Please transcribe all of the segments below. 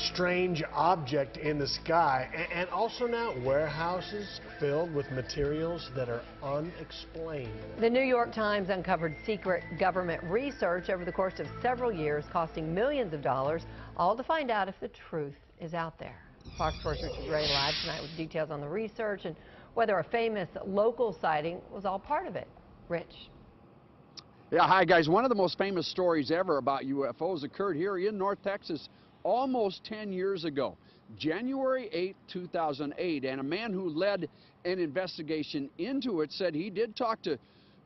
strange object in the sky, and also now warehouses filled with materials that are unexplained. The New York Times uncovered secret government research over the course of several years, costing millions of dollars, all to find out if the truth is out there. Fox Sports' Richard Ray live tonight with details on the research and whether a famous local sighting was all part of it. Rich. Yeah, hi guys. One of the most famous stories ever about UFOs occurred here in North Texas almost 10 years ago, January 8, 2008, and a man who led an investigation into it said he did talk to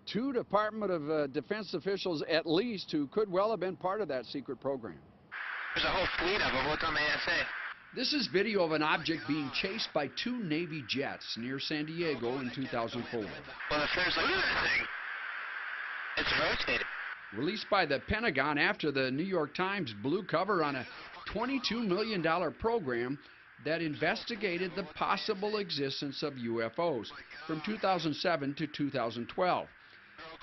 two Department of Defense officials at least who could well have been part of that secret program. There's a whole fleet of them. What's on the ASA? This is video of an object being chased by two Navy jets near San Diego in 2004. Well, if there's look at that thing. It's rotating. Released by the Pentagon after the New York Times blew cover on a $22 million program that investigated the possible existence of UFOs from 2007 to 2012.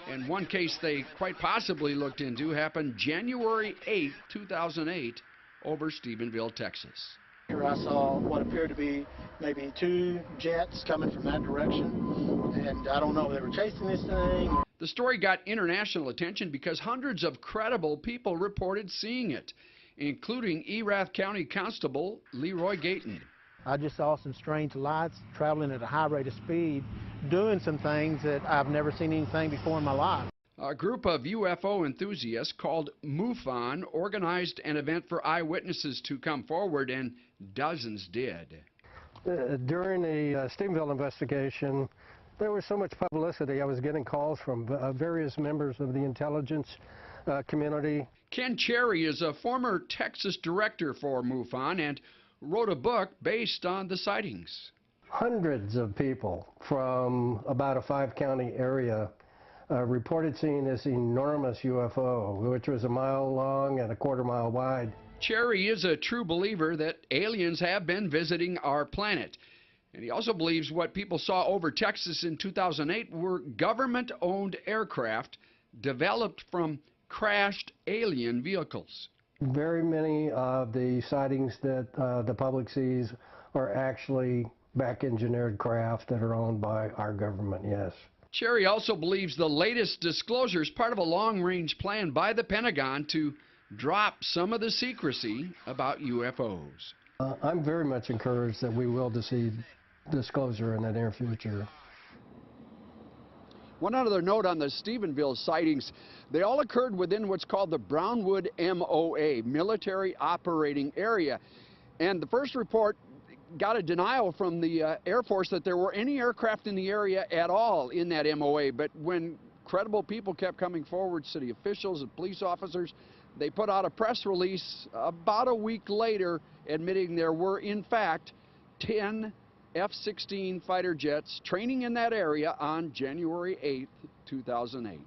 And one case they quite possibly looked into happened January 8, 2008, over Stephenville, Texas. Here I saw what appeared to be maybe two jets coming from that direction, and I don't know if they were chasing this thing. The story got international attention because hundreds of credible people reported seeing it, including Erath County Constable Leroy Gayton. I just saw some strange lights traveling at a high rate of speed, doing some things that I've never seen anything before in my life. A group of UFO enthusiasts called MUFON organized an event for eyewitnesses to come forward, and dozens did. During the Stephenville investigation, there was so much publicity. I was getting calls from various members of the intelligence community. Ken Cherry is a former Texas director for MUFON and wrote a book based on the sightings. Hundreds of people from about a 5-county area reported seeing this enormous UFO, which was 1 mile long and 1/4 mile wide. Cherry is a true believer that aliens have been visiting our planet. And he also believes what people saw over Texas in 2008 were government-owned aircraft developed from crashed alien vehicles. Very many of the sightings that the public sees are actually back-engineered craft that are owned by our government, yes. Cherry also believes the latest disclosure is part of a long-range plan by the Pentagon to drop some of the secrecy about UFOs. I'm very much encouraged that we will see disclosure in the near future. One other note on the Stephenville sightings, they all occurred within what's called the Brownwood MOA, Military Operating Area. And the first report got a denial from the Air Force that there were any aircraft in the area at all in that MOA. But when credible people kept coming forward, city officials and police officers, they put out a press release about a week later admitting there were, in fact, 10 F-16 fighter jets training in that area on January 8, 2008.